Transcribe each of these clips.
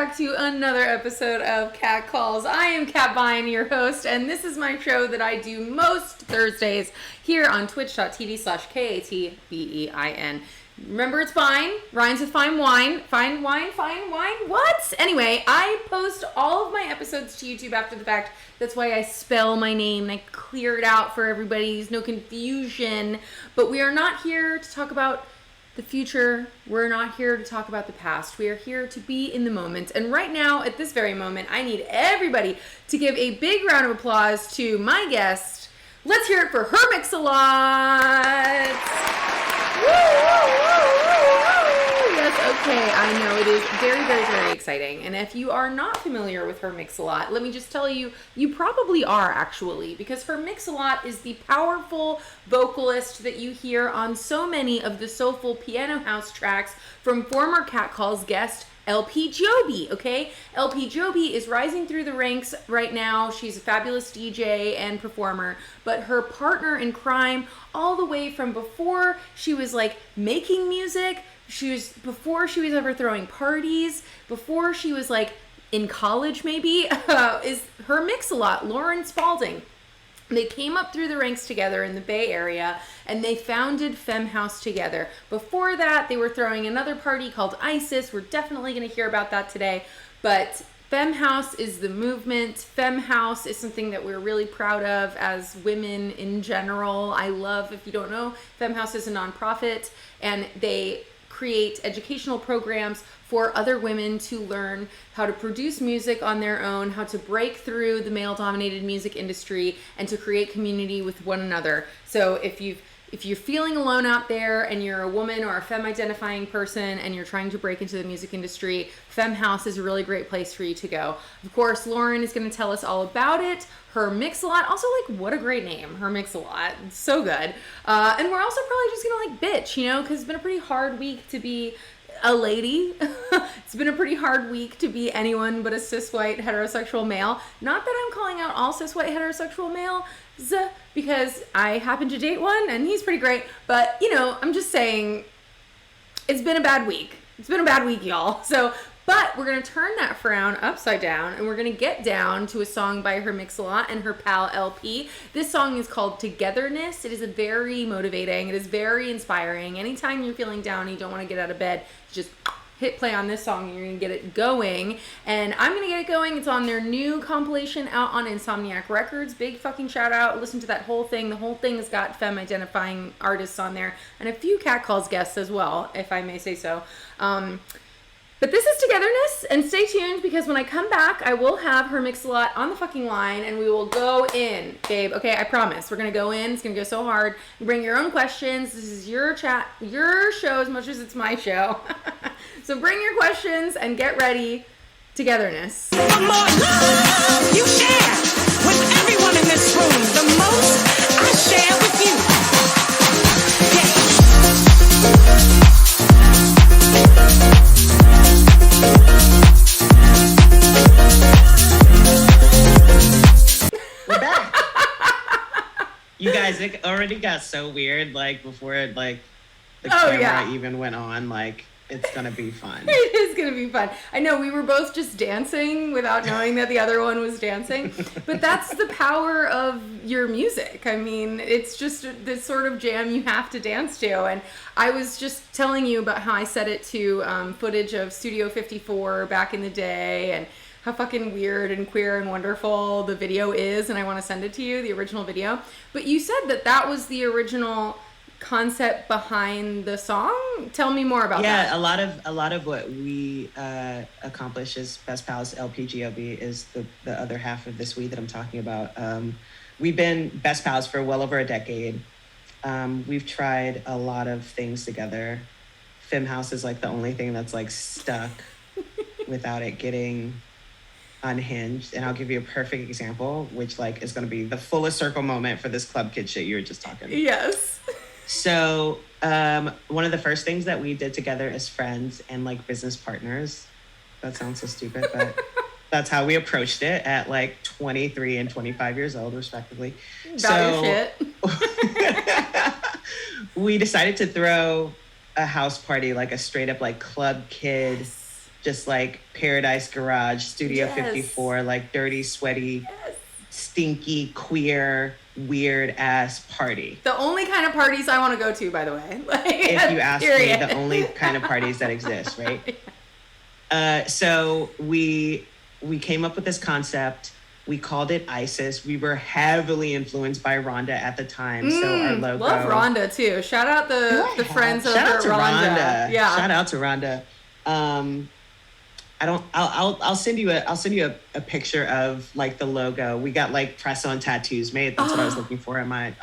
back to another episode of Cat Calls. I am Cat Vine, your host, and this is my show that I do most Thursdays here on twitch.tv/KATBEIN. Remember, it's fine. Rhymes with fine wine. Fine wine, fine wine. What? Anyway, I post all of my episodes to YouTube after the fact. That's why I spell my name and I clear it out for everybody. There's no confusion. But we are not here to talk about the future. We're not here to talk about the past. We are here to be in the moment. And right now, at this very moment, I need everybody to give a big round of applause to my guest. Let's hear it for Hermixalot. Woo, woo, woo, woo, woo. Yes, okay, I know it is very, very, very exciting. And if you are not familiar with Hermixalot, let me just tell you, you probably are actually, because Hermixalot is the powerful vocalist that you hear on so many of the soulful piano house tracks from former Cat Calls guest LP Giobbi, okay? LP Giobbi is rising through the ranks right now. She's a fabulous DJ and performer, but her partner in crime, all the way from before she was like making music, before she was ever throwing parties, before she was like in college maybe, is Hermixalot, Lauren Spalding. They came up through the ranks together in the Bay Area, and they founded Femme House together. Before that, they were throwing another party called ISIS. We're definitely going to hear about that today. But Femme House is the movement. Femme House is something that we're really proud of as women in general. I love, if you don't know, Femme House is a nonprofit, and they create educational programs for other women to learn how to produce music on their own, how to break through the male-dominated music industry, and to create community with one another. So if you're feeling alone out there and you're a woman or a femme-identifying person and you're trying to break into the music industry, Femme House is a really great place for you to go. Of course, Lauren is going to tell us all about it. Hermixalot, also like what a great name, Hermixalot, it's so good. And we're also probably just going to like bitch, you know, because it's been a pretty hard week to be a lady. It's been a pretty hard week to be anyone but a cis white heterosexual male. Not that I'm calling out all cis white heterosexual males, because I happen to date one and he's pretty great, but you know, I'm just saying it's been a bad week. It's been a bad week, y'all. But we're going to turn that frown upside down and we're going to get down to a song by Hermixalot and her pal LP. This song is called Togetherness. It is very motivating. It is very inspiring. Anytime you're feeling down and you don't want to get out of bed, just hit play on this song and you're going to get it going. And I'm going to get it going. It's on their new compilation out on Insomniac Records. Big fucking shout out. Listen to that whole thing. The whole thing has got femme identifying artists on there and a few Cat Calls guests as well, if I may say so. But this is Togetherness, and stay tuned because when I come back, I will have Hermixalot on the fucking line, and we will go in, babe. Okay, I promise. We're going to go in. It's going to go so hard. Bring your own questions. This is your chat, your show as much as it's my show. So bring your questions and get ready. Togetherness. The more love you share with everyone in this room, the most I share with you. We're back. You guys, it already got so weird, like, before it, like, the camera even went on, like, it's gonna be fun. It is gonna be fun. I know, we were both just dancing without knowing that the other one was dancing, but that's the power of your music. I mean, it's just this sort of jam you have to dance to, and I was just telling you about how I set it to footage of Studio 54 back in the day, and how fucking weird and queer and wonderful the video is, and I want to send it to you, the original video. But you said that was the original concept behind the song. Tell me more about that. Yeah, a lot of what we accomplish as Best Pals LP Giobbi is the other half of this week that I'm talking about. We've been Best Pals for well over a decade. We've tried a lot of things together. Femme House is like the only thing that's like stuck without it getting unhinged. And I'll give you a perfect example, which like is going to be the fullest circle moment for this club kid shit you were just talking. Yes. So one of the first things that we did together as friends and like business partners, that sounds so stupid, but that's how we approached it at like 23 and 25 years old, respectively. Your shit. We decided to throw a house party, like a straight up like club kid just like Paradise Garage, Studio Yes. 54, like dirty, sweaty, Yes. stinky, queer, weird ass party. The only kind of parties I want to go to, by the way. Like, If you ask me, period. the only kind of parties that exist, right? So we came up with this concept. We called it ISIS. We were heavily influenced by Rhonda at the time. So our logo. Love Rhonda too. Shout out the friends over Shout out at to Rhonda. Yeah. Shout out to Rhonda. I'll send you a picture of like the logo. We got like press on tattoos made. That's what I was looking for at my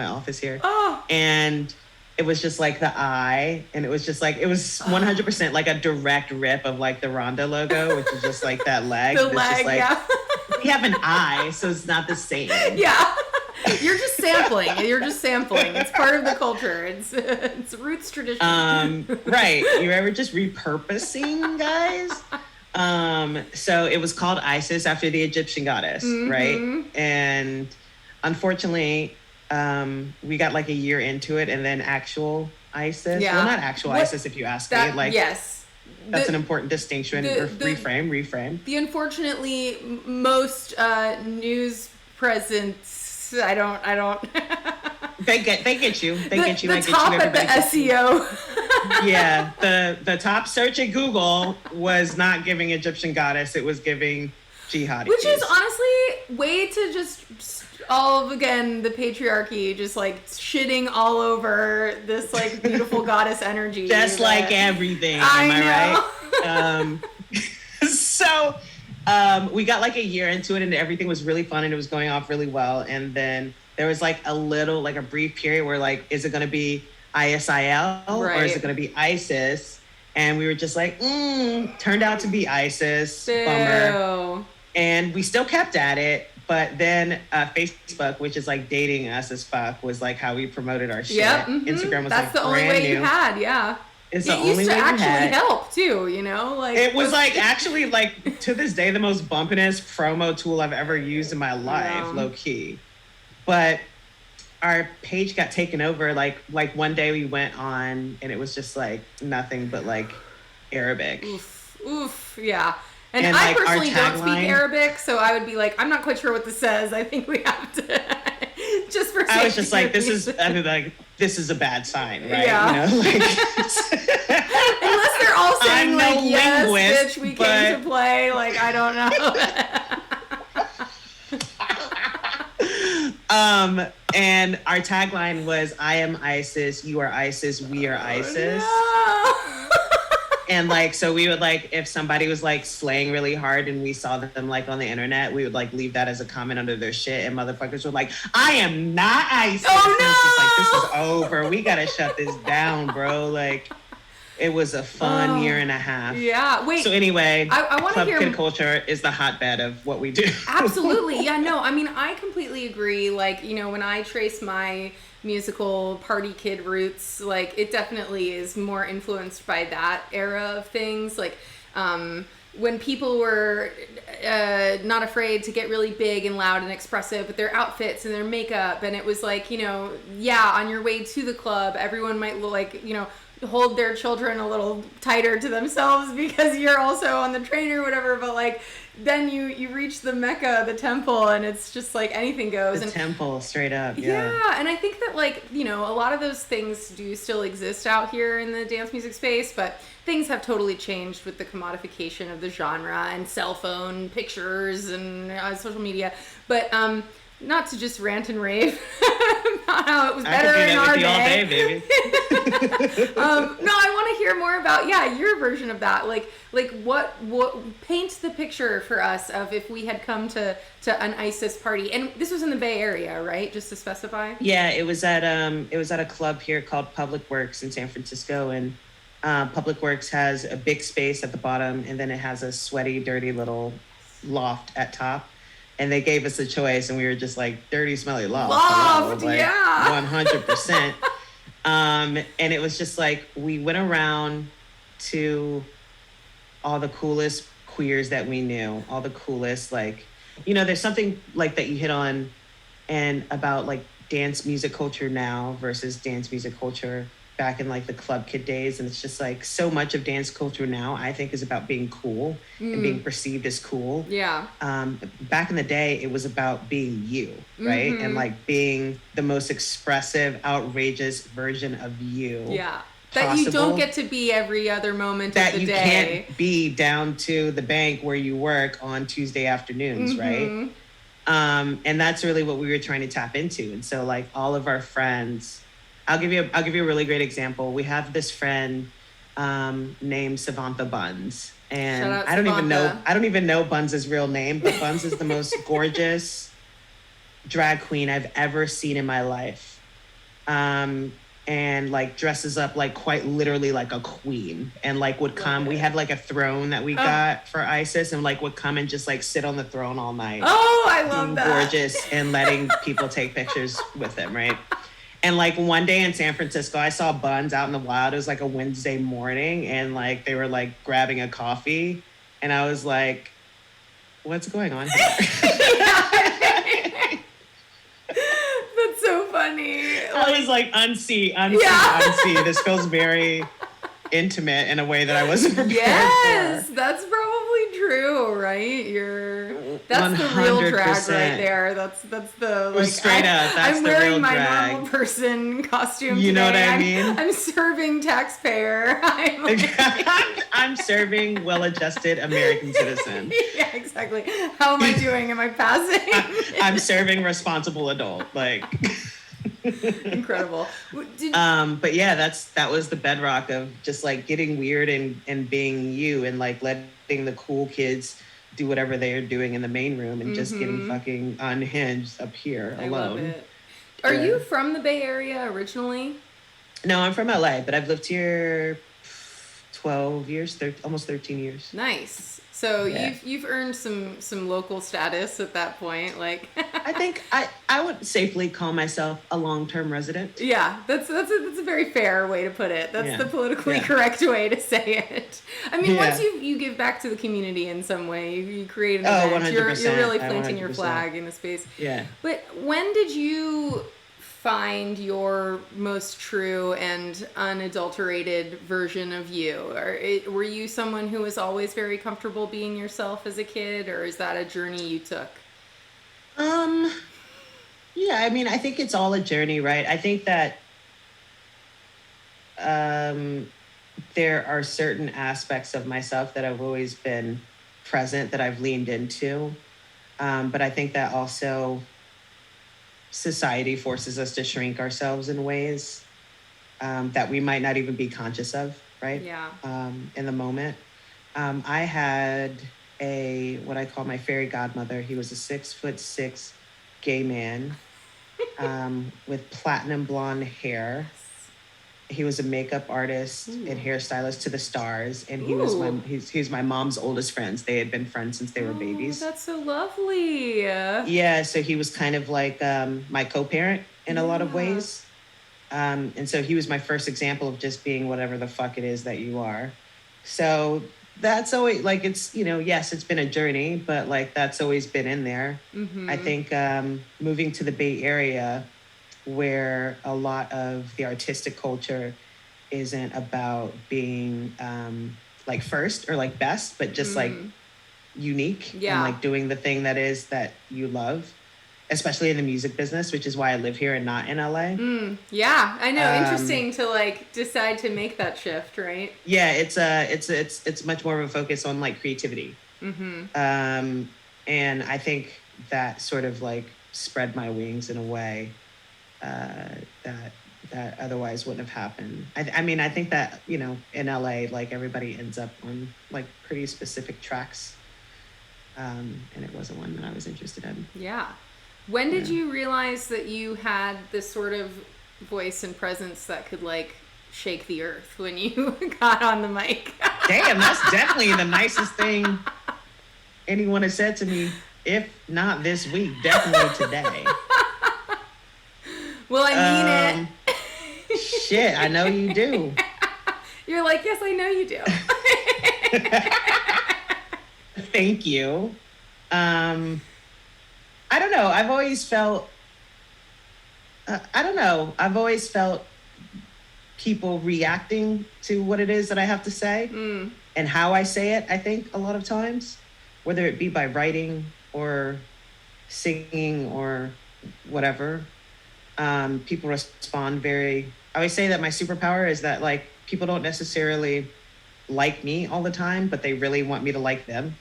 office here. Oh. And it was just like the eye, and it was just like, it was 100% like a direct rip of like the Rhonda logo, which is just like that leg. The It's leg, just like, yeah. we have an eye, so it's not the same. Yeah. You're just sampling. It's part of the culture. It's roots tradition. Right. You're ever just repurposing, guys? So it was called Isis after the Egyptian goddess, right? And unfortunately, we got like a year into it, and then actual ISIS. Yeah. Well, not actual ISIS, if you ask me. Like, yes. that's an important distinction. Reframe. The unfortunately most news presence. I don't. They get you. They get you. The I get top you. at the Everybody gets you. SEO. Yeah, the top search at Google was not giving Egyptian goddess; it was giving jihadi. Which is honestly way to just all of, again, the patriarchy, just like shitting all over this like beautiful goddess energy. just like everything. Am I right? So we got like a year into it, and everything was really fun, and it was going off really well. And then there was like a brief period where like, is it going to be ISIL or is it going to be ISIS? And we were just like, turned out to be ISIS. Bummer. And we still kept at it. But then Facebook, which is like dating us as fuck, was like how we promoted our shit. Yep. Instagram was That's like the only brand way new. you had, yeah. It's the It only used to way we actually had. help too, you know? Like It was like actually like to this day the most bumpinest promo tool I've ever used in my life, low key. But our page got taken over. Like one day we went on and it was just like nothing but like Arabic. Oof, yeah. And I like, our personally don't speak tagline- Arabic, so I would be like, I'm not quite sure what this says. I think we have to just for I was just safety like, this is reasons. I mean, like this is a bad sign, right? Yeah. You know, like Unless they're all saying I'm like, no yes, linguist, bitch, we but- came to play. Like, I don't know. And our tagline was, I am ISIS, you are ISIS, we are ISIS. No. And like, so we would like, if somebody was like slaying really hard and we saw them like on the internet, we would like leave that as a comment under their shit. And motherfuckers were like, I am not ISIS. Oh, And it's just like, this no! is over. We gotta shut this down, bro. Like, it was a fun year and a half. Yeah. Wait. So anyway, I want to Club hear. Kid culture is the hotbed of what we do. Absolutely. Yeah, no, I mean, I completely agree. Like, you know, when I trace my musical party kid roots, like, it definitely is more influenced by that era of things. Like, when people were not afraid to get really big and loud and expressive with their outfits and their makeup, and it was like, you know, yeah, on your way to the club, everyone might like, you know, hold their children a little tighter to themselves because you're also on the train or whatever, but like then you reach the Mecca, the temple, and it's just like anything goes. The and temple, straight up. Yeah. and I think that, like, you know, a lot of those things do still exist out here in the dance music space, but things have totally changed with the commodification of the genre and cell phone pictures and social media. But not to just rant and rave about how it was better in our I could do that with day. you all day, baby. No, I want to hear more about your version of that. Like what paint the picture for us of if we had come to an ISIS party, and this was in the Bay Area, right? Just to specify. Yeah, it was at a club here called Public Works in San Francisco, and Public Works has a big space at the bottom, and then it has a sweaty, dirty little loft at top. And they gave us a choice, and we were just like, dirty, smelly loft. Loft, like, yeah. 100%. And it was just like, we went around to all the coolest queers that we knew, all the coolest, like, you know, there's something like that you hit on and about like dance music culture now versus dance music culture back in like the club kid days, and it's just like so much of dance culture now I think is about being cool and being perceived as cool. Yeah. Back in the day it was about being you, right? And like being the most expressive, outrageous version of you. Yeah. That you don't get to be every other moment of the day. That you can't be down to the bank where you work on Tuesday afternoons, right? And that's really what we were trying to tap into. And so like all of our friends, I'll give you a really great example. We have this friend named Savantha Buns. And I don't even know Buns' real name, but Buns is the most gorgeous drag queen I've ever seen in my life. And like dresses up like quite literally like a queen, and like would come. We had like a throne that we got for Isis, and like would come and just like sit on the throne all night. Oh, I love that. Gorgeous, and letting people take pictures with them, right? And like one day in San Francisco, I saw Buns out in the wild. It was like a Wednesday morning, and like they were like grabbing a coffee, and I was like, "What's going on here?" That's so funny. I was like, unsee. This feels very intimate in a way that I wasn't prepared yes, for. That's probably true, right? That's 100%. The real drag right there. That's the like straight up. That's I'm the wearing real my drag. normal person costume. You today. know what I mean? I'm serving taxpayer. I'm serving well-adjusted American citizen. Yeah, exactly. How am I doing? Am I passing? I'm serving responsible adult. Like. Incredible. But yeah, that was the bedrock of just like getting weird and being you, and like letting the cool kids do whatever they are doing in the main room, and just getting fucking unhinged up here alone. I love it. Are you from the Bay Area originally? No, I'm from LA, but I've lived here 12 years, almost 13 years. Nice. So you've earned some local status at that point, like. I think I would safely call myself a long-term resident. Yeah, that's a very fair way to put it. That's the politically correct way to say it. I mean, once you give back to the community in some way, you create an event. 100%. You're really planting 100%. your flag in a space. Yeah. But when did you find your most true and unadulterated version of you? Or were you someone who was always very comfortable being yourself as a kid, or is that a journey you took? Yeah, I mean, I think it's all a journey, right? I think that there are certain aspects of myself that have always been present, that I've leaned into. But I think that also society forces us to shrink ourselves in ways that we might not even be conscious of, right? Yeah. In the moment. I had what I call my fairy godmother. He was a 6'6" gay man with platinum blonde hair. He was a makeup artist and hairstylist to the stars, and he was my mom's oldest friends. They had been friends since they were babies. That's so lovely. Yeah, so he was kind of like my co-parent in a lot of ways. And so he was my first example of just being whatever the fuck it is that you are. So that's always like, it's, yes, it's been a journey, but like that's always been in there. Mm-hmm. I think moving to the Bay Area, where a lot of the artistic culture isn't about being like first or like best, but just like unique and like doing the thing that you love, especially in the music business, which is why I live here and not in LA. Yeah, I know. Interesting to like decide to make that shift, right? Yeah, it's much more of a focus on like creativity. And I think that sort of like spread my wings in a way that otherwise wouldn't have happened. I mean, I think that, in LA, like everybody ends up on like pretty specific tracks. And it wasn't one that I was interested in. Yeah. When did you realize that you had this sort of voice and presence that could like shake the earth when you got on the mic? Damn, that's definitely the nicest thing anyone has said to me, if not this week, definitely today. Well, I mean it. Shit, I know you do. You're like, yes, I know you do. Thank you. I don't know. I've always felt people reacting to what it is that I have to say and how I say it, I think a lot of times, whether it be by writing or singing or whatever, people respond very, I always say that my superpower is that like people don't necessarily like me all the time, but they really want me to like them.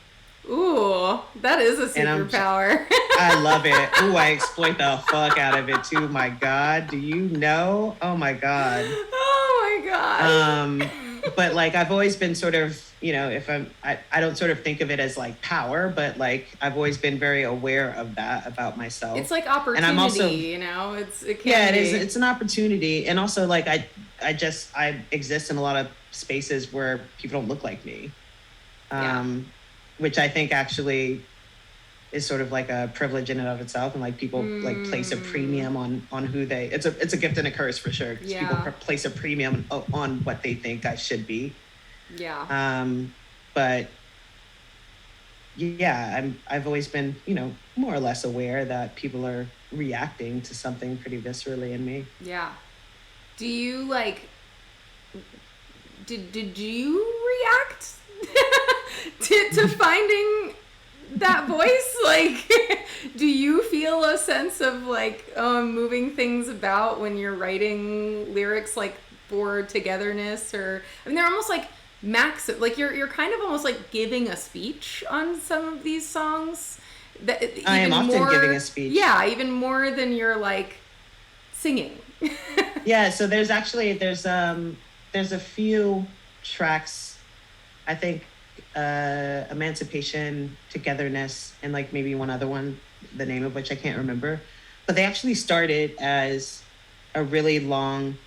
Ooh, that is a superpower. I love it. Ooh, I exploit the fuck out of it too. My God, do you know? Oh my God. Oh my God. But like I've always been sort of, you know, if I don't sort of think of it as like power, but like I've always been very aware of that about myself. It's like opportunity, and I'm also, you know. It can yeah, be. it is. It's an opportunity, and also like I exist in a lot of spaces where people don't look like me, which I think actually is sort of like a privilege in and of itself, and like people like place a premium on who they. It's a gift and a curse for sure. Because people place a premium on what they think I should be. Yeah. But yeah, I've always been, you know, more or less aware that people are reacting to something pretty viscerally in me. Yeah. Do you like? Did you react to finding that voice? Like, do you feel a sense of like moving things about when you're writing lyrics like for Togetherness? Or I mean, they're almost like like you're kind of almost like giving a speech on some of these songs. That I am often giving a speech. Yeah, even more than you're like singing. Yeah, so there's a few tracks, I think, Emancipation, Togetherness, and like maybe one other one, the name of which I can't remember, but they actually started as a really long,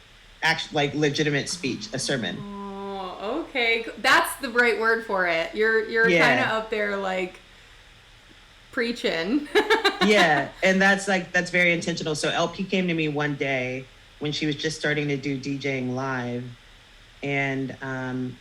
like legitimate speech, a sermon. Oh, okay, that's the right word for it. You're kind of up there like preaching. Yeah, and that's very intentional. So LP came to me one day when she was just starting to do DJing live, and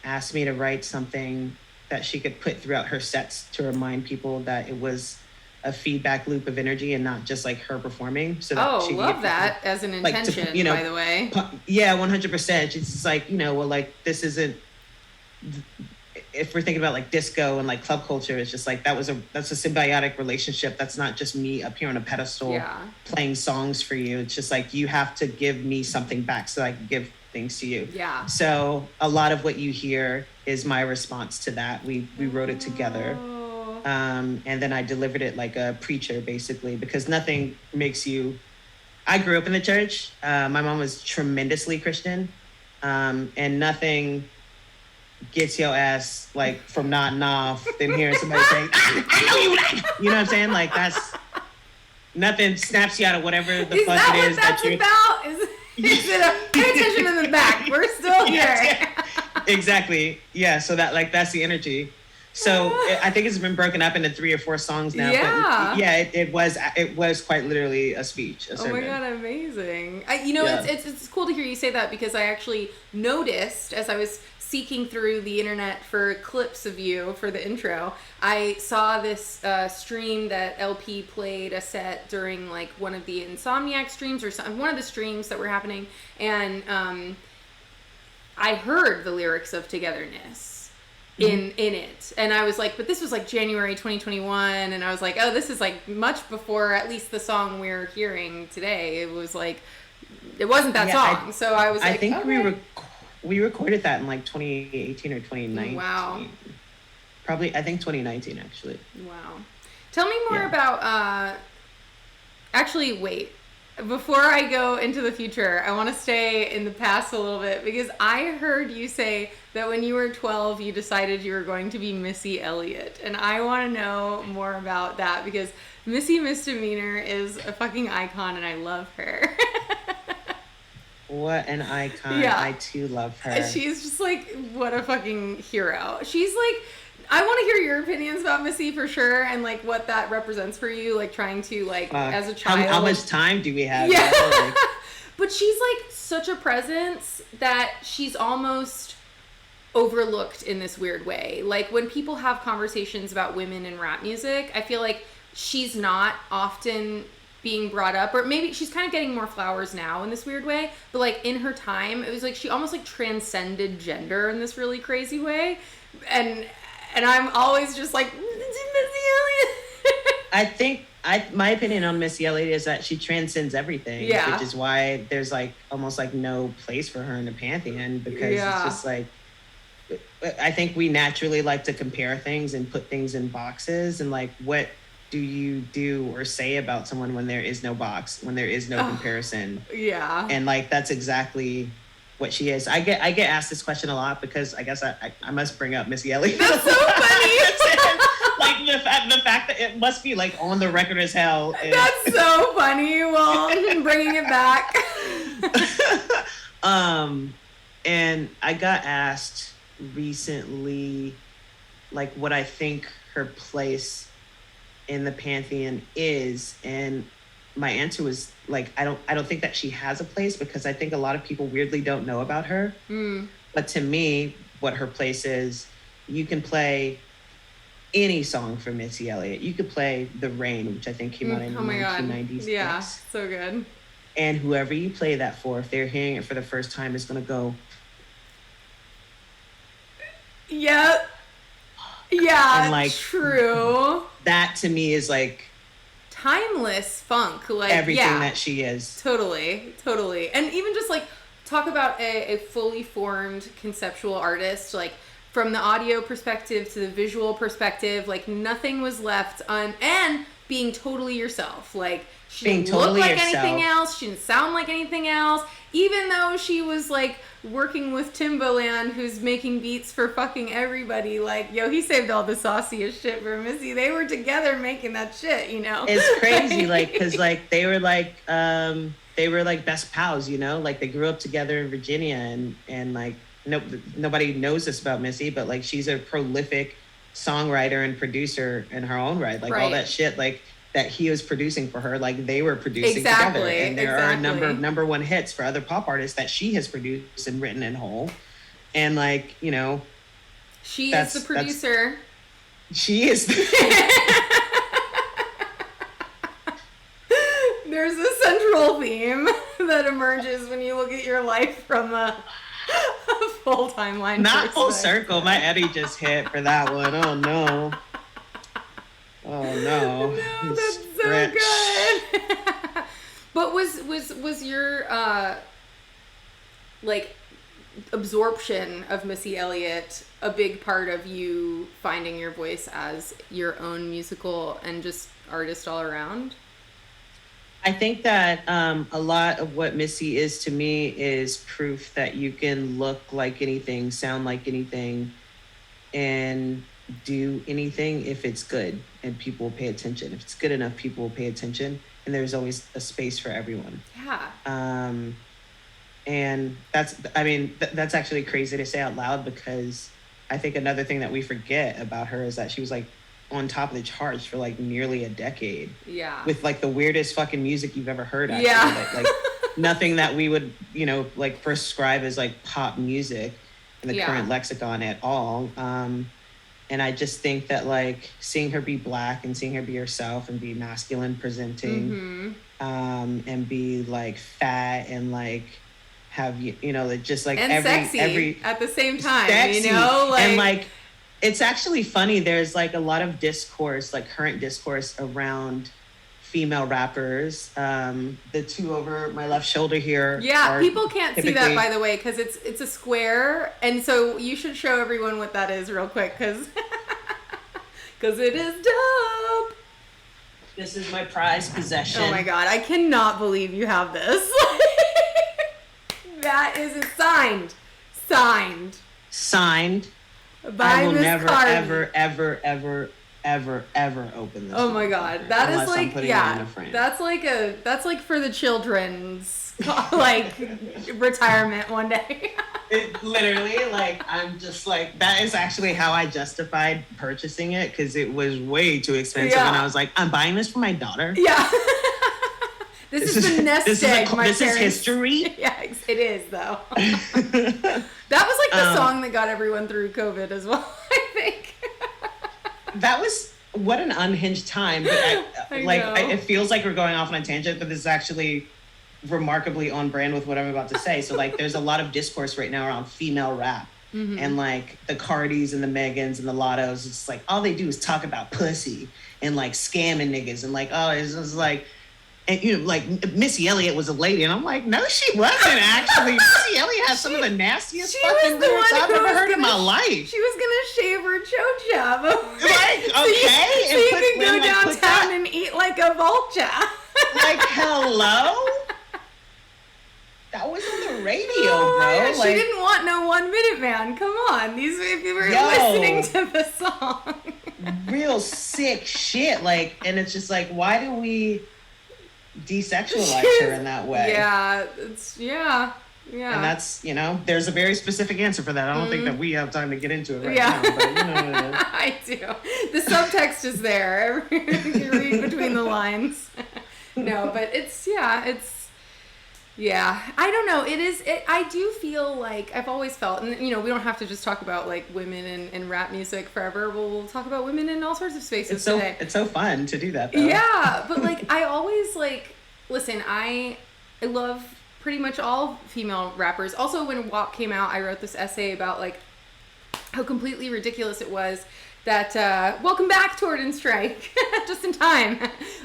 asked me to write something that she could put throughout her sets to remind people that it was a feedback loop of energy and not just like her performing. So that she love that as an intention, like, you know, by the way. Yeah, 100%. She's just like, you know, well, like this isn't. If we're thinking about like disco and like club culture, it's just like that's a symbiotic relationship. That's not just me up here on a pedestal playing songs for you. It's just like you have to give me something back so I can give things to you. Yeah. So a lot of what you hear is my response to that. We wrote it together. And then I delivered it like a preacher, basically, because nothing makes you. I grew up in the church. My mom was tremendously Christian, and nothing gets your ass like from nodding off than hearing somebody say, "I know you like," you know what I'm saying? Like that's nothing snaps you out of whatever the fuck it is that you're about. Is it a pay attention in the back? We're still here. Yeah. Exactly. Yeah. So that's the energy. So I think it's been broken up into 3 or 4 songs now. Yeah. But yeah, it was quite literally a speech. A sermon. Oh my God, amazing. It's cool to hear you say that, because I actually noticed as I was seeking through the internet for clips of you for the intro, I saw this stream that LP played a set during like one of the Insomniac streams or one of the streams that were happening, and I heard the lyrics of Togetherness in it, and I was like, but this was like January 2021, and I was like, oh, this is like much before at least the song we're hearing today. It was like, it wasn't that song. So I was like, I think okay. we recorded that in like 2018 or 2019. Wow. Probably, I think 2019 actually. Wow. Tell me more about, actually, wait. Before I go into the future, I want to stay in the past a little bit, because I heard you say that when you were 12, you decided you were going to be Missy Elliott. And I want to know more about that, because Missy Misdemeanor is a fucking icon and I love her. What an icon. Yeah. I too love her. She's just like, what a fucking hero. She's like, I want to hear your opinions about Missy for sure, and like what that represents for you, like trying to like as a child. How much time do we have? Yeah. But she's like such a presence that she's almost overlooked in this weird way. Like when people have conversations about women in rap music, I feel like she's not often being brought up, or maybe she's kind of getting more flowers now in this weird way, but like in her time it was like she almost like transcended gender in this really crazy way, and I'm always just like, Missy Elliott. I think my opinion on Missy Elliott is that she transcends everything, which is why there's like almost like no place for her in the pantheon, because it's just like, I think we naturally like to compare things and put things in boxes, and like, what do you do or say about someone when there is no box, when there is no comparison? Yeah. And like, that's exactly what she is. I get asked this question a lot because I guess I must bring up Missy Elliott. That's so funny. Like the fact that it must be like on the record as hell. That's so funny. Well, I'm bringing it back. And I got asked recently, like, what I think her place in the pantheon is, and my answer was like, I don't think that she has a place, because I think a lot of people weirdly don't know about her. But to me, what her place is, you can play any song from Missy Elliott. You could play The Rain, which I think came out in 1996. Yeah, so good. And whoever you play that for, if they're hearing it for the first time, is going to go, yeah, and like, true. That to me is like timeless funk, like everything that she is. Totally. And even just like talk about a fully formed conceptual artist, like from the audio perspective to the visual perspective, like nothing was left and being totally yourself. Like she didn't look like anything else, she didn't sound like anything else, even though she was like working with Timbaland, who's making beats for fucking everybody. Like, yo, he saved all the sauciest shit for Missy. They were together making that shit, you know? It's crazy, like, because like they were like best pals, you know? Like they grew up together in Virginia, and like nobody knows this about Missy, but like she's a prolific songwriter and producer in her own right. Like all that shit, like that he was producing for her, like they were producing together. And there are a number of number one hits for other pop artists that she has produced and written in whole. And like, you know, she is the producer. She is. There's a central theme that emerges when you look at your life from a full timeline. Not full circle. My Eddie just hit for that one. Oh no. Oh no. No, that's so good. But was your like absorption of Missy Elliott a big part of you finding your voice as your own musical and just artist all around? I think that a lot of what Missy is to me is proof that you can look like anything, sound like anything, and do anything if it's good and people will pay attention. If it's good enough, people will pay attention, and there's always a space for everyone. Yeah. And that's actually crazy to say out loud, because I think another thing that we forget about her is that she was like on top of the charts for like nearly a decade. Yeah. With like the weirdest fucking music you've ever heard. Actually. Yeah. Like nothing that we would, you know, like prescribe as like pop music in the current lexicon at all. And I just think that like seeing her be Black and seeing her be herself and be masculine presenting, and be like fat and like have, you know, just like and sexy at the same time, sexy, you know, like, and like it's actually funny. There's like a lot of discourse, like current discourse around female rappers. The two over my left shoulder here. Yeah, people can't see that, by the way, because it's a square, and so you should show everyone what that is real quick, because it is dope. This is my prized possession. Oh my god, I cannot believe you have this. That is signed. I will Miss never, Cardi. ever open this. Oh my god, that is like, that's like for the children's like retirement one day. It literally, like, I'm just like, that is actually how I justified purchasing it, because it was way too expensive, and I was like, I'm buying this for my daughter. Yeah. This is the nest egg. This is history. Yeah, it is though. That was like the song that got everyone through COVID as well, I think. That was what an unhinged time. But it feels like we're going off on a tangent, but this is actually remarkably on brand with what I'm about to say. So like there's a lot of discourse right now around female rap. Mm-hmm. And like the Cardis and the Megans and the Lottos, it's like all they do is talk about pussy and like scamming niggas and like, oh, it's just like, and you know, like Missy Elliott was a lady, and I'm like, no, she wasn't actually. Missy Elliott has some of the nastiest fucking lyrics I've ever heard in my life. She was gonna shave her chocha. Like, okay, so you can go downtown and eat like a vulture. Like, hello. That was on the radio, bro. Yeah, like, she didn't want no 1 Minute Man. Come on, if you were listening to the song. Real sick shit. Like, and it's just like, why do we desexualize her in that way? Yeah. And that's, you know, there's a very specific answer for that. I don't think that we have time to get into it right now. But, you know. I do. The subtext is there. You can read between the lines. No, but it's. Yeah, I don't know. I do feel like I've always felt, and you know, we don't have to just talk about like women in rap music forever. We'll talk about women in all sorts of spaces today. It's so fun to do that, though. Yeah, but like I always like, listen, I love pretty much all female rappers. Also, when WAP came out, I wrote this essay about like how completely ridiculous it was that, welcome back, Torden Strike, just in time.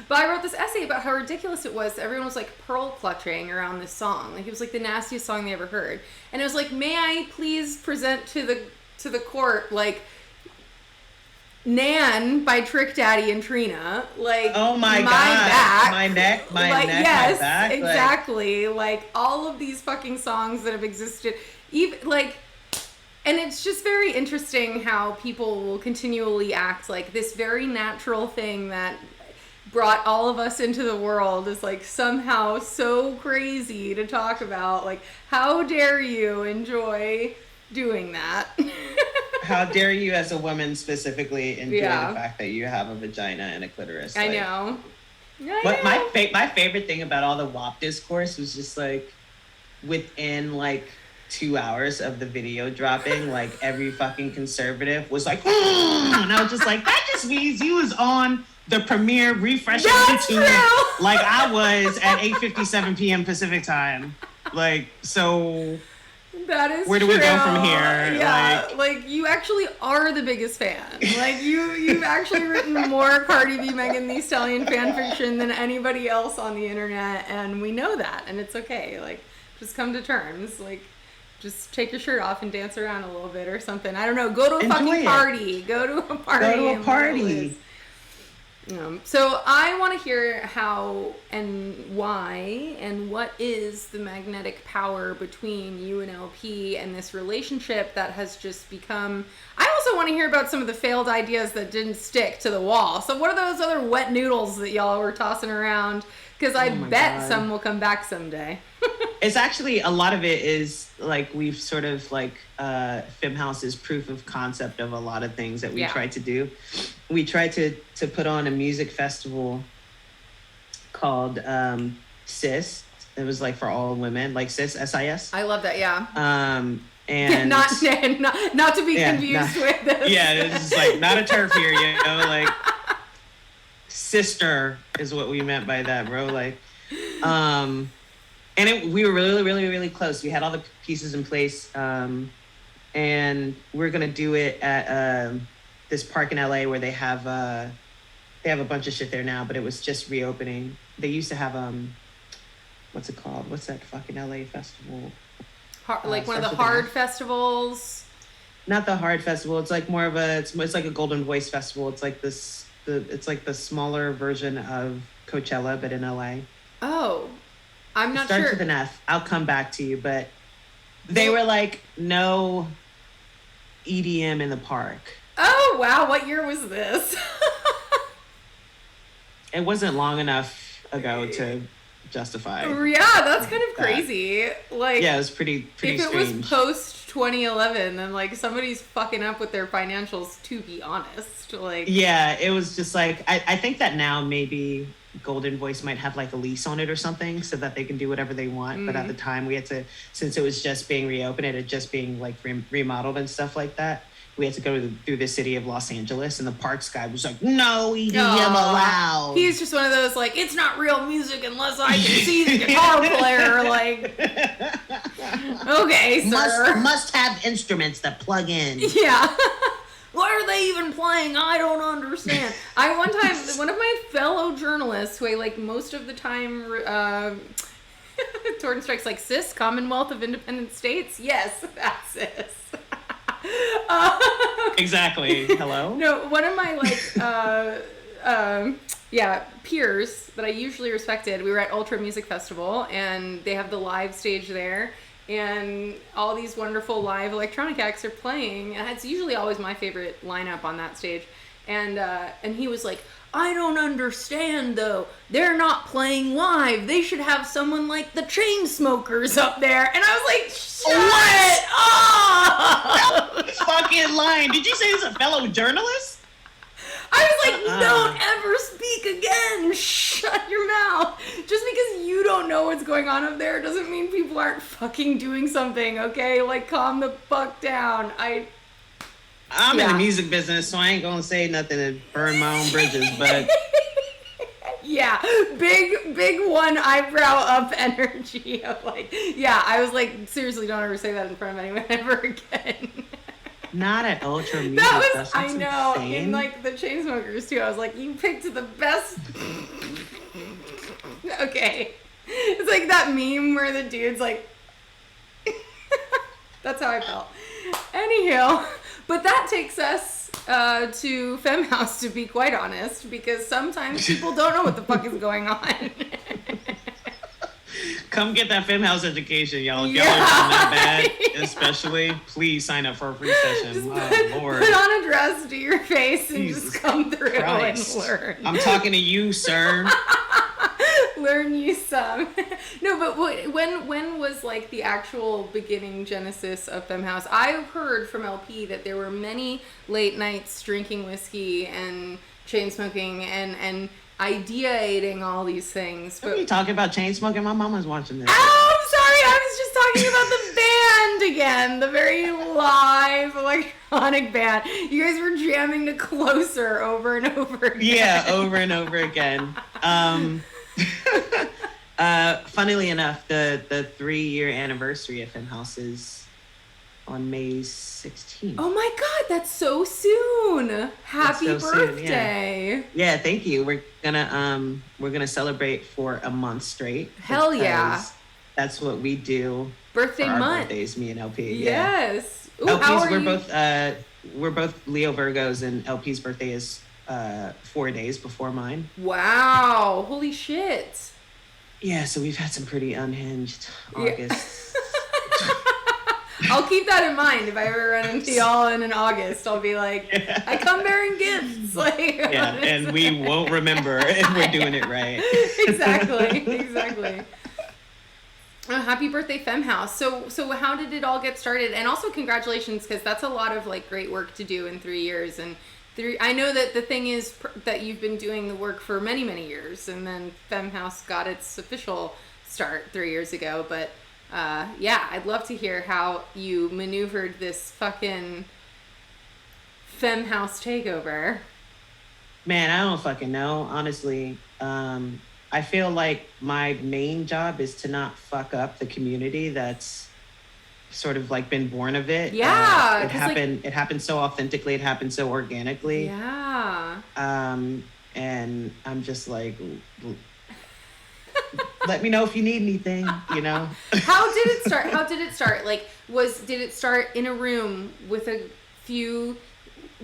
But I wrote this essay about how ridiculous it was. Everyone was like pearl clutching around this song. Like it was like the nastiest song they ever heard. And it was like, may I please present to the court, like, Nan by Trick Daddy and Trina. Like, oh my God. Back. My neck, my yes, back. Exactly. Like all of these fucking songs that have existed. Even like, and it's just very interesting how people will continually act like this very natural thing that brought all of us into the world is like somehow so crazy to talk about. Like, how dare you enjoy doing that? How dare you as a woman specifically enjoy the fact that you have a vagina and a clitoris? I know. But my favorite thing about all the WAP discourse was just like within like 2 hours of the video dropping, like every fucking conservative was like, and I was just like, that just means you was on the premiere refreshing YouTube like I was at 8:57 p.m. Pacific time. Like, so that is where do we go from here? Yeah, like you actually are the biggest fan. Like you've actually written more Cardi B, Megan Thee Stallion fan fiction than anybody else on the internet, and we know that, and it's okay. Like, just come to terms. Like, just take your shirt off and dance around a little bit or something. I don't know. Go to a fucking party. Go to a party. Go to a party. So I want to hear how and why and what is the magnetic power between you and LP and this relationship that has just become... I also want to hear about some of the failed ideas that didn't stick to the wall. So what are those other wet noodles that y'all were tossing around? Because I bet some will come back someday. It's actually, a lot of it is like we've sort of like Femme House is proof of concept of a lot of things that we tried to do. We tried to put on a music festival called CIS. It was like for all women, like CIS, SIS. I love that, yeah. And not to be confused with this. Yeah, it's just like not a turf here, you know, like sister is what we meant by that, bro. Like, and we were really, really, really close. We had all the pieces in place, and we're gonna do it at this park in LA where they have a bunch of shit there now, but it was just reopening. They used to have what's it called? What's that fucking LA festival? Like one of the hard festivals. Not the hard festival. It's like more of it's like a Golden Voice festival. It's like it's like the smaller version of Coachella, but in LA. Oh. I'm not sure. Starts with an F. I'll come back to you, but they were like, no EDM in the park. Oh, wow. What year was this? It wasn't long enough ago to justify. Yeah, that's kind of crazy. Like, yeah, it was pretty if strange. It was post 2011, then like somebody's fucking up with their financials, to be honest. Like, yeah, it was just like, I think that now maybe Golden Voice might have like a lease on it or something so that they can do whatever they want. But at the time we had to, since it was just being reopened, it had just being like remodeled and stuff like that. we had to go through the city of Los Angeles, and the parks guy was like, "No EDM allowed." He's just one of those like, it's not real music unless I can see the guitar player. Like, okay, sir. Must have instruments that plug in. Yeah. What are they even playing? I don't understand. One time, one of my fellow journalists, who I like most of the time, Torn Strikes like cis, Commonwealth of Independent States. Yes, that's cis. Exactly. Hello? No, one of my peers that I usually respected, we were at Ultra Music Festival, and they have the live stage there, and all these wonderful live electronic acts are playing, and it's usually always my favorite lineup on that stage, and he was like, I don't understand though. They're not playing live. They should have someone like the Chainsmokers up there. And I was like, shut up! Fucking lying. Did you say this is a fellow journalist? I was like, don't ever speak again. Shut your mouth. Just because you don't know what's going on up there doesn't mean people aren't fucking doing something, okay? Like, calm the fuck down. I'm in the music business, so I ain't gonna say nothing to burn my own bridges, but... Yeah, big one eyebrow up energy of like, yeah, I was like, seriously, don't ever say that in front of anyone ever again. Not at Ultra Music. That's I know, insane. In like the Chainsmokers too, I was like, you picked the best... Okay. It's like that meme where the dude's like... That's how I felt. Anyhow... But that takes us to Femme House, to be quite honest, because sometimes people don't know what the fuck is going on. Come get that Femme House education, y'all. If y'all are that bad, especially, please sign up for a free session. Just Lord. Put on a dress, do your face, and Jesus just come through Christ. and learn. I'm talking to you, sir. Learn you some. No, but when was like the actual beginning genesis of Femme House? I've heard from LP that there were many late nights drinking whiskey and chain smoking and ideating all these things. What are you talking about? Chain smoking? My mama's watching this. Oh, I'm sorry. I was just talking about the band again. The very live electronic band. You guys were jamming to Closer over and over again. Yeah, over and over again. Funnily enough, the 3-year anniversary of Femme House is on May 16th. Oh my God, that's so soon! Happy birthday! Soon, yeah, thank you. We're gonna celebrate for a month straight. Hell yeah! That's what we do. Birthday for our month. Birthdays, me and LP. Yes. Yeah. Ooh, LP's we're both Leo Virgos, and LP's birthday is 4 days before mine. Wow! Holy shit! Yeah, so we've had some pretty unhinged August. I'll keep that in mind if I ever run into y'all in August. I'll be like, I come bearing gifts. Like, yeah, and we won't remember if we're doing it right. Exactly. Oh, happy birthday, Femme House. So how did it all get started? And also congratulations, because that's a lot of like great work to do in 3 years. And I know that the thing is that you've been doing the work for many, many years, and then Femme House got its official start 3 years ago. But yeah, I'd love to hear how you maneuvered this fucking Femme House takeover. Man, I don't fucking know, honestly. I feel like my main job is to not fuck up the community that's sort of like been born of it. Yeah. It happened so authentically, it happened so organically. Yeah. And I'm just like, let me know if you need anything, you know? How did it start? Like, did it start in a room with a few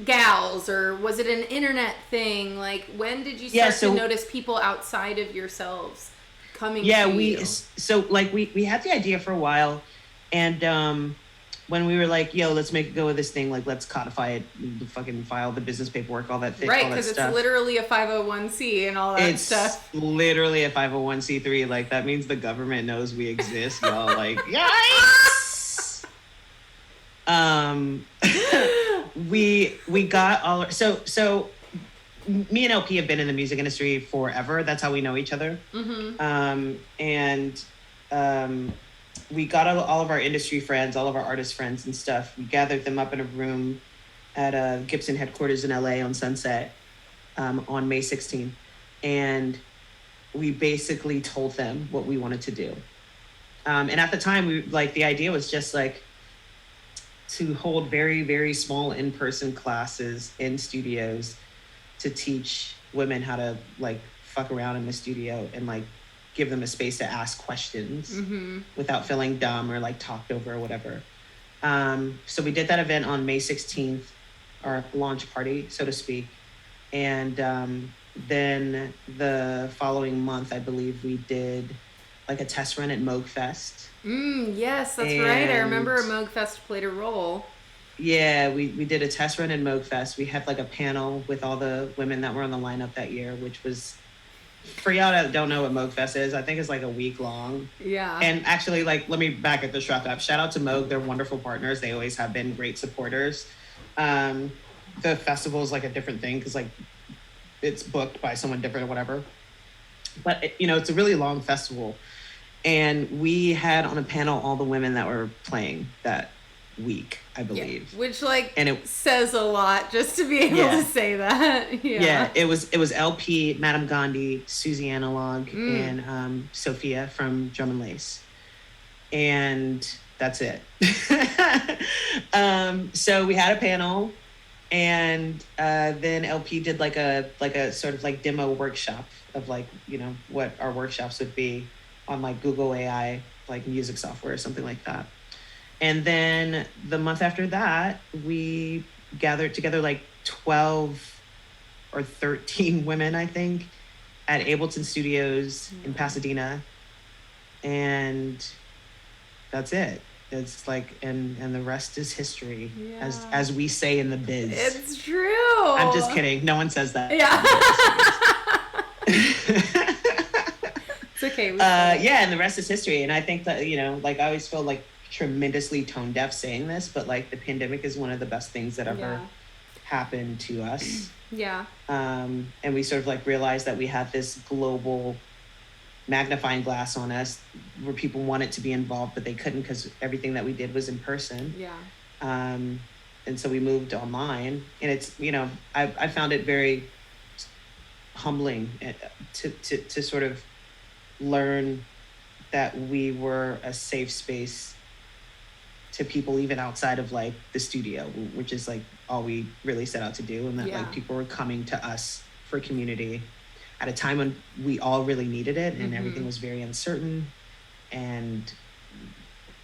gals, or was it an internet thing? Like, when did you start to notice people outside of yourselves coming to you? We had the idea for a while, and when we were like, yo, let's make it go with this thing, like, let's codify it, fucking file the business paperwork, all that thing, right, because it's literally a 501c and all that stuff. It's literally a 501c3. Like, that means the government knows we exist, y'all. Like, yikes! We got all... So me and LP have been in the music industry forever. That's how we know each other. Mm-hmm. We got all of our industry friends, all of our artist friends and stuff. We gathered them up in a room at Gibson headquarters in LA on Sunset on May 16th. And we basically told them what we wanted to do. And at the time, the idea was just like to hold very, very small in-person classes in studios to teach women how to like fuck around in the studio and like give them a space to ask questions without feeling dumb or like talked over or whatever. So we did that event on May 16th, our launch party, so to speak. And then the following month, I believe we did like a test run at Moog Fest. Yes, that's right. I remember Moog Fest played a role. Yeah, we did a test run in Moog Fest. We had like a panel with all the women that were on the lineup that year, which was, for y'all that don't know what Moog Fest is, I think it's like a week long. Yeah. And actually, like, let me back at the truck up. Shout out to Moog. They're wonderful partners. They always have been great supporters. The festival is like a different thing because like it's booked by someone different or whatever. But, it's a really long festival. And we had on a panel all the women that were playing that week, I believe. Yeah, which and it says a lot just to be able to say that. Yeah, it was LP, Madame Gandhi, Susie Analog, and Sophia from Drum and Lace. And that's it. So we had a panel, and then LP did like a sort of like demo workshop of like, what our workshops would be on like Google AI, like music software or something like that. And then the month after that, we gathered together like 12 or 13 women, I think, at Ableton Studios in Pasadena. And that's it. It's like, and the rest is history, as we say in the biz. It's true. I'm just kidding. No one says that. Yeah. It's okay. And the rest is history. And I think that, like I always feel like tremendously tone deaf saying this, but like the pandemic is one of the best things that ever happened to us. Yeah. And we sort of like realized that we had this global magnifying glass on us where people wanted to be involved, but they couldn't because everything that we did was in person. Yeah. And so we moved online, and it's, I found it very humbling to sort of learn that we were a safe space to people even outside of like the studio, which is like all we really set out to do, and that like people were coming to us for community at a time when we all really needed it, and everything was very uncertain, and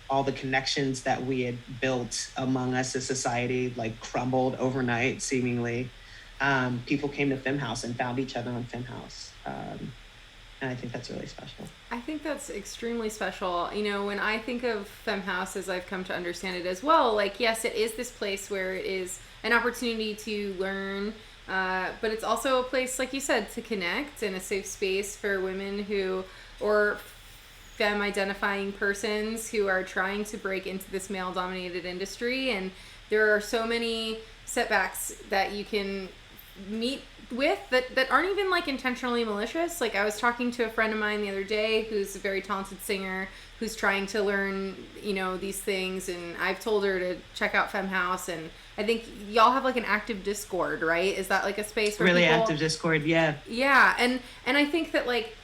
all the connections that we had built among us as society like crumbled overnight seemingly. People came to Femme House and found each other on Femme House. And I think that's really special. I think that's extremely special. When I think of Femme House, as I've come to understand it as well, like, yes, it is this place where it is an opportunity to learn, but it's also a place, like you said, to connect, and a safe space for women or femme identifying persons who are trying to break into this male dominated industry. And there are so many setbacks that you can meet with that aren't even like intentionally malicious. Like, I was talking to a friend of mine the other day who's a very talented singer who's trying to learn, these things, and I've told her to check out Femme House, and I think y'all have like an active Discord, right? Is that like a space where really people... active Discord? Yeah. And I think that like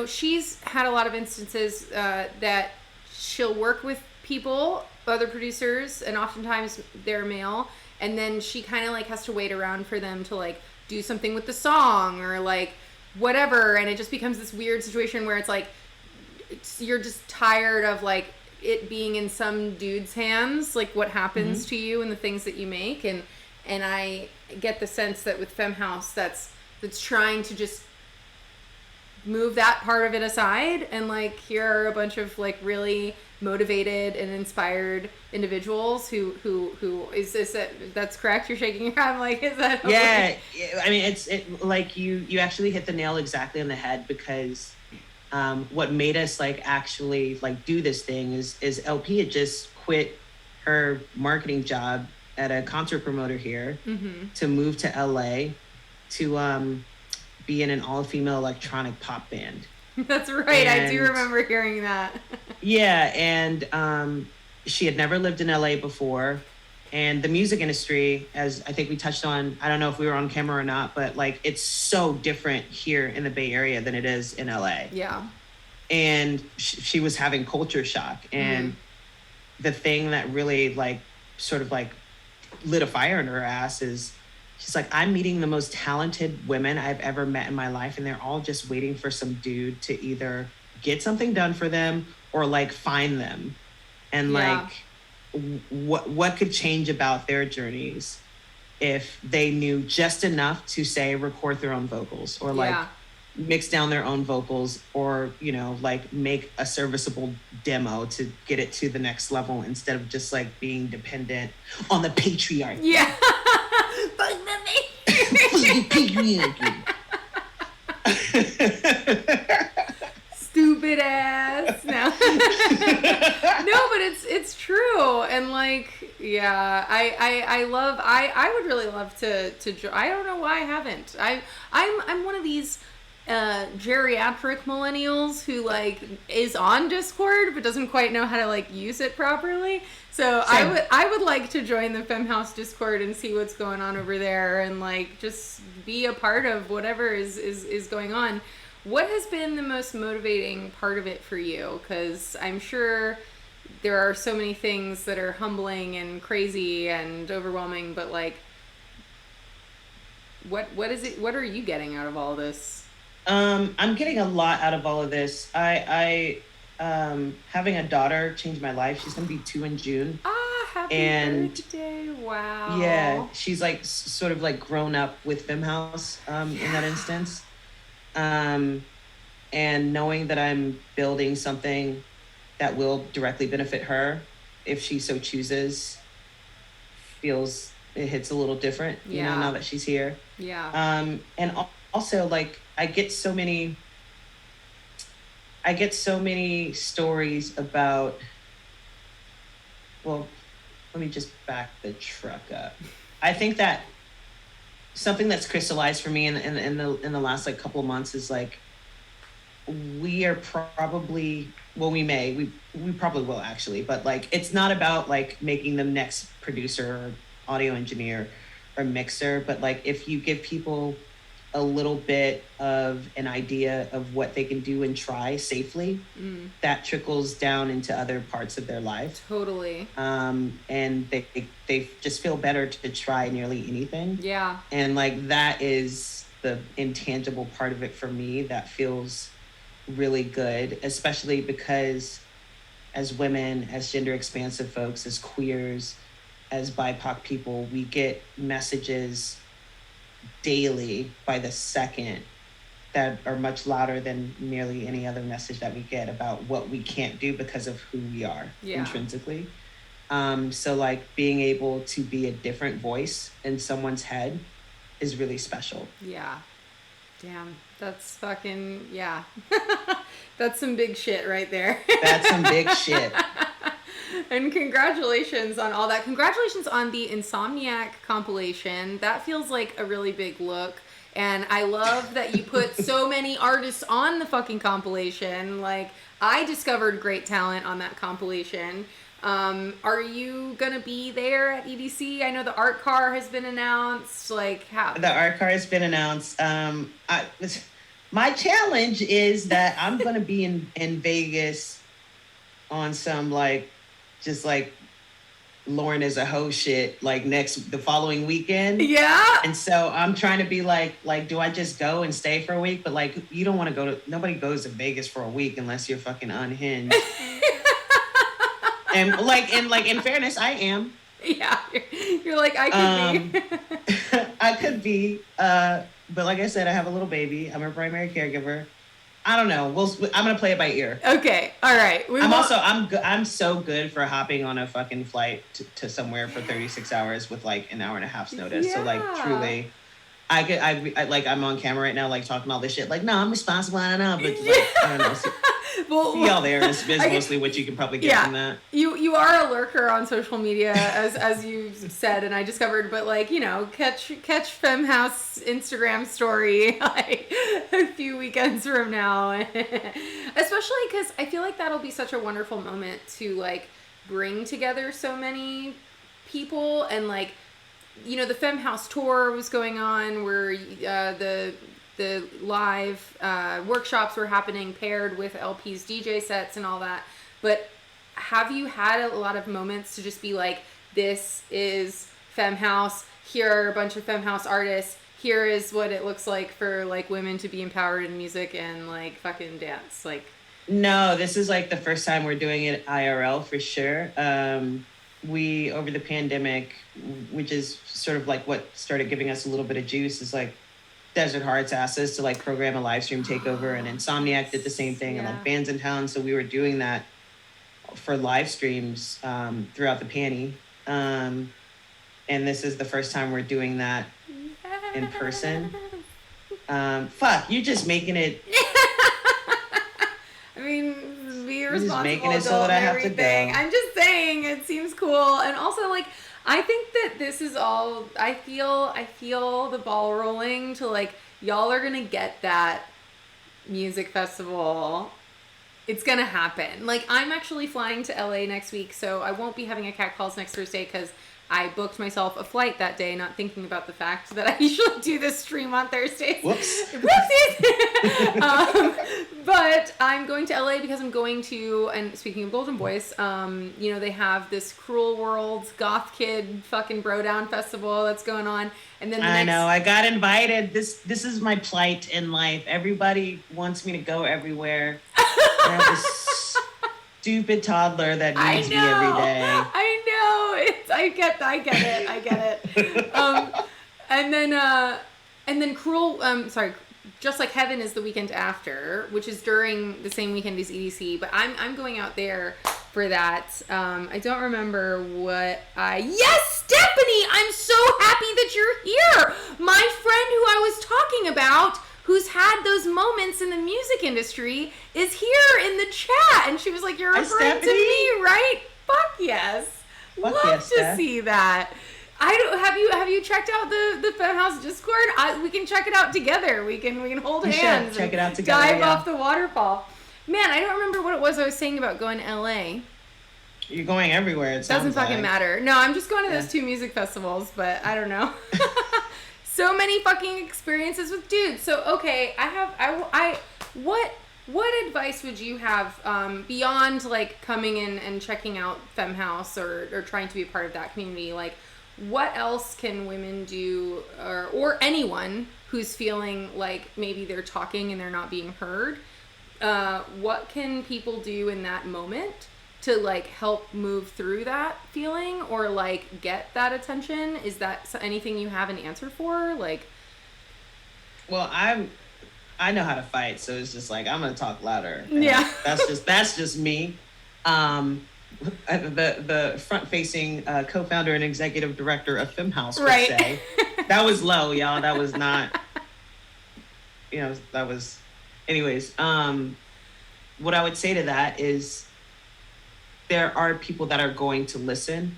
she's had a lot of instances that she'll work with people, other producers, and oftentimes they're male, and then she kind of like has to wait around for them to like do something with the song or like whatever, and it just becomes this weird situation where it's like you're just tired of like it being in some dude's hands, like what happens to you and the things that you make, and I get the sense that with Femme House that's trying to just move that part of it aside, and like here are a bunch of like really motivated and inspired individuals who is this that's correct? You're shaking your head. I'm like, is that okay? Yeah, I mean, it like you actually hit the nail exactly on the head, because what made us like actually like do this thing is LP had just quit her marketing job at a concert promoter here to move to LA to be in an all-female electronic pop band. That's right. I do remember hearing that. Yeah, and she had never lived in LA before, And the music industry, as I think we touched on, I don't know if we were on camera or not, but like it's so different here in the Bay Area than it is in LA. Yeah. And she was having culture shock. And the thing that really like sort of like lit a fire in her ass is she's like, I'm meeting the most talented women I've ever met in my life, and they're all just waiting for some dude to either get something done for them or like find them. And like what could change about their journeys if they knew just enough to say record their own vocals or like mix down their own vocals, or you know, like make a serviceable demo to get it to the next level instead of just like being dependent on the patriarchy. Yeah. Fuck the Patriarchy. Stupid ass. No. No, but it's true. And like, yeah, I would really love to I don't know why I haven't. I'm one of these geriatric millennials who like is on Discord but doesn't quite know how to like use it properly. So Same. I would like to join the Femme House Discord and see what's going on over there and like just be a part of whatever is going on. What has been the most motivating part of it for you? Because I'm sure there are so many things that are humbling and crazy and overwhelming, but like, what is it? What are you getting out of all this? I'm getting a lot out of all of this. I having a daughter changed my life. She's gonna be 2 in June. Happy birthday! Wow. Yeah, she's like sort of like grown up with Femme House in that instance. And knowing that I'm building something that will directly benefit her if she so chooses, it hits a little different, you know, now that she's here. Yeah. And also like I get so many stories about, well, let me just back the truck up. I think that something that's crystallized for me in the last like couple of months is like, we are probably, well, we probably will actually, but like, it's not about like making them next producer or audio engineer or mixer, but like if you give people a little bit of an idea of what they can do and try safely, that trickles down into other parts of their life. Totally. And they just feel better to try nearly anything. Yeah. And like that is the intangible part of it for me that feels really good, especially because as women, as gender expansive folks, as queers, as BIPOC people, we get messages daily by the second that are much louder than nearly any other message that we get about what we can't do because of who we are intrinsically. So like being able to be a different voice in someone's head is really special. Yeah. Damn. That's fucking, yeah. That's some big shit right there. That's some big shit. And congratulations on all that. Congratulations on the Insomniac compilation. That feels like a really big look. And I love that you put so many artists on the fucking compilation. Like, I discovered great talent on that compilation. Are you gonna be there at EDC? I know the art car has been announced. Like, how? The art car has been announced. My challenge is that I'm gonna be in Vegas on some like, just like Lauren is a hoe shit, like the following weekend. Yeah. And so I'm trying to be like, do I just go and stay for a week? But like, you don't want to nobody goes to Vegas for a week unless you're fucking unhinged. And in fairness, I am. Yeah. You're like, I could be. I could be. But like I said, I have a little baby. I'm a primary caregiver. I don't know. I'm gonna play it by ear. Okay. All right. I'm so good for hopping on a fucking flight to somewhere for 36 hours with like an hour and a half's notice. Yeah. So like truly, I'm on camera right now, like talking all this shit. Like, no, I'm responsible. I don't know, but like, I don't know. See y'all there is mostly what you can probably get from that. You are a lurker on social media, as you said, and I discovered. But like, you know, catch Femme House Instagram story like a few weekends from now, especially because I feel like that'll be such a wonderful moment to like bring together so many people and like, you know, the Femme House tour was going on where the live workshops were happening paired with LP's DJ sets and all that. But have you had a lot of moments to just be like, this is Femme House, here are a bunch of Femme House artists, here is what it looks like for like women to be empowered in music and like fucking dance? Like, no, this is like the first time we're doing it IRL for sure. We, over the pandemic, which is sort of like what started giving us a little bit of juice, is like Desert Hearts asked us to like program a live stream takeover, and Insomniac did the same thing, and like Bands in Town. So we were doing that for live streams throughout the panty. And this is the first time we're doing that in person. Fuck, you're just making it. I mean, be responsible making it adult so that I and have to everything. go. I'm just saying it seems cool, and also like I think that this is all. I feel the ball rolling to like y'all are gonna get that music festival. It's gonna happen. Like, I'm actually flying to LA next week, so I won't be having a cat calls next Thursday because I booked myself a flight that day, not thinking about the fact that I usually do this stream on Thursdays. Whoops. Whoopsies! But I'm going to LA because I'm going to, and speaking of Golden Boys, you know, they have this Cruel World Goth Kid fucking Bro Down Festival that's going on. And then I know, I got invited. This is my plight in life. Everybody wants me to go everywhere. I have this stupid toddler that needs me every day. I know. I get it. And then Just Like Heaven is the weekend after, which is during the same weekend as EDC. But I'm going out there for that. I don't remember Yes, Stephanie! I'm so happy that you're here! My friend who I was talking about, who's had those moments in the music industry, is here in the chat. And she was like, you're referring to me, right? Fuck yes. Love to Steph. see that. Have you checked out the Femme House Discord? We can check it out together. We can hold hands. Check it out together. Dive off the waterfall. Man, I don't remember what it was I was saying about going to LA. You're going everywhere. It Doesn't fucking like. matter. No, I'm just going to those 2 music festivals, but I don't know. So many fucking experiences with dudes. So okay, what advice would you have beyond like coming in and checking out Femme House or trying to be a part of that community? Like, what else can women do, or anyone who's feeling like maybe they're talking and they're not being heard? What can people do in that moment to like help move through that feeling or like get that attention? Is that anything you have an answer for? Like, well, I know how to fight, so it's just like I'm gonna talk louder. Yeah, that's just me. The front-facing co-founder and executive director of Femme House would say that was low, y'all. That was not. You know, that was. Anyways, what I would say to that is there are people that are going to listen,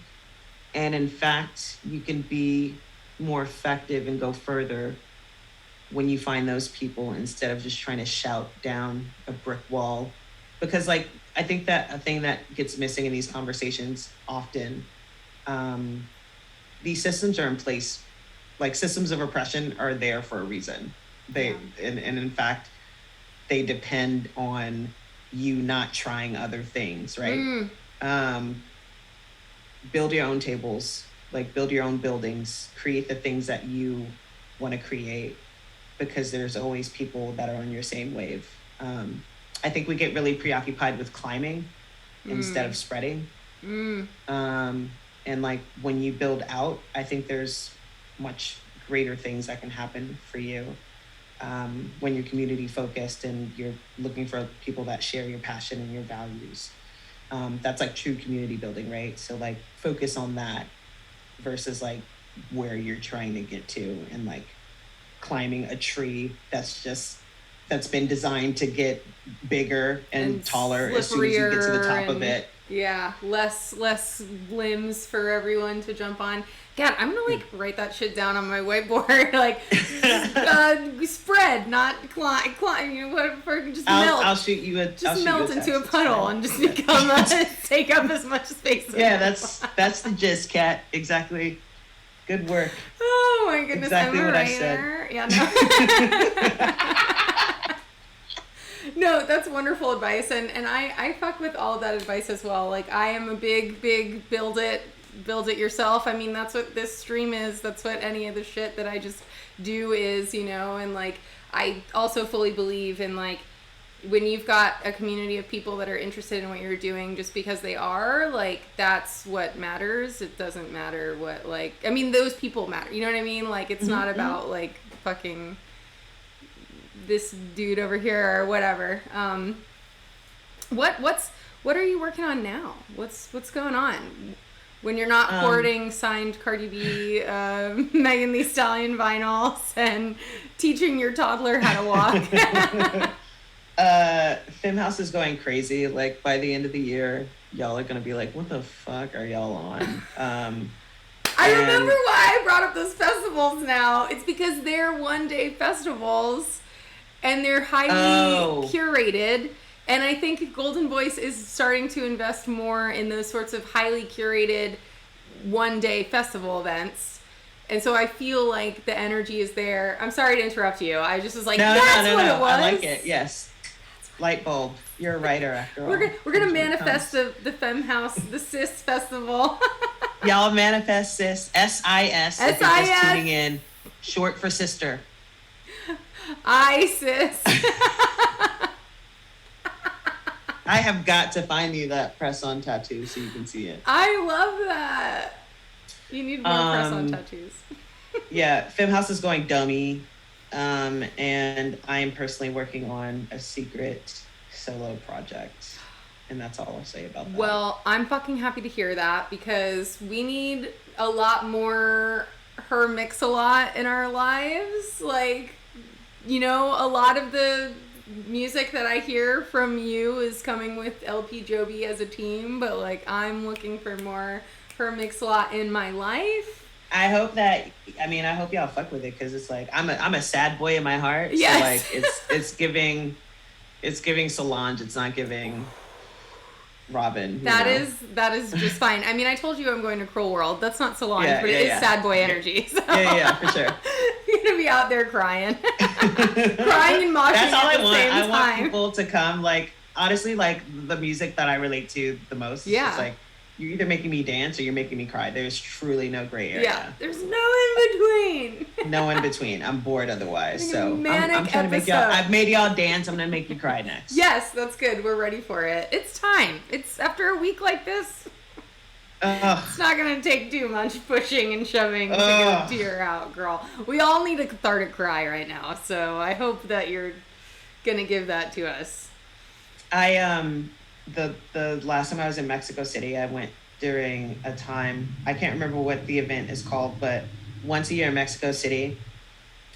and in fact, you can be more effective and go further when you find those people instead of just trying to shout down a brick wall. Because like, I think that a thing that gets missing in these conversations often, these systems are in place, like systems of oppression are there for a reason. And in fact, they depend on you not trying other things, right? Build your own tables, like build your own buildings, create the things that you want to create, because there's always people that are on your same wave. I think we get really preoccupied with climbing instead of spreading. And like when you build out, I think there's much greater things that can happen for you when you're community focused and you're looking for people that share your passion and your values. That's like true community building, right? So like focus on that versus like where you're trying to get to and like climbing a tree that's just that's been designed to get bigger and taller as soon as you get to the top of it. Yeah, less limbs for everyone to jump on. God, I'm gonna like write that shit down on my whiteboard. Like, spread, not climb. You know, whatever. Just melt. I'll shoot you a. Just melt into a puddle and just become take up as much space. Yeah, that's the gist, Kat. Exactly. Good work. Oh my goodness, exactly I'm a what writer. I said. Yeah, no. No, that's wonderful advice, and I fuck with all of that advice as well. Like, I am a big build it yourself. I mean, that's what this stream is. That's what any of the shit that I just do is, you know. And like, I also fully believe in like, when you've got a community of people that are interested in what you're doing just because they are, like, that's what matters. It doesn't matter what, like, I mean, those people matter. You know what I mean? Like, it's not about like fucking this dude over here or whatever. What are you working on now? What's going on when you're not hoarding signed Cardi B, Megan Thee Stallion vinyls and teaching your toddler how to walk? Femme House is going crazy. Like, by the end of the year, y'all are gonna be like, what the fuck are y'all on? I remember why I brought up those festivals now. It's because they're one-day festivals and they're highly curated. And I think Golden Voice is starting to invest more in those sorts of highly curated one-day festival events. And so I feel like the energy is there. I'm sorry to interrupt you. I just was like, that's what it was. I like it. Yes. Light bulb. You're a writer after all. We're gonna manifest the Femme House, the Sis Festival. Y'all manifest sis. S-I-S. If you're just tuning in. Short for sister. Sis. I have got to find you that press-on tattoo so you can see it. I love that. You need more press-on tattoos. Yeah, Femme House is going dummy. And I am personally working on a secret solo project. And that's all I'll say about that. Well, I'm fucking happy to hear that because we need a lot more Hermixalot in our lives. Like, you know, a lot of the music that I hear from you is coming with LP Giobbi as a team, but like, I'm looking for more Hermixalot in my life. I hope y'all fuck with it because it's like I'm a sad boy in my heart. Yes. So like it's giving Solange. It's not giving Robin. That is just fine. I mean, I told you I'm going to Cruel World. That's not Solange, but it is sad boy energy. So. Yeah, for sure. You're gonna be out there crying, crying and moshing. That's all at I the want. same I want time. people to come. Like, honestly, like the music that I relate to the most. Yeah. It's like, you're either making me dance or you're making me cry. There's truly no gray area. Yeah, there's no in between. No in between. I'm bored otherwise. So I'm manic trying to make y'all. episode. I've made y'all dance. I'm gonna make you cry next. Yes, that's good. We're ready for it. It's time. It's after a week like this. It's not gonna take too much pushing and shoving to get a tear out, girl. We all need a cathartic cry right now, so I hope that you're gonna give that to us. The last time I was in Mexico City, I went during a time, I can't remember what the event is called, but once a year in Mexico City,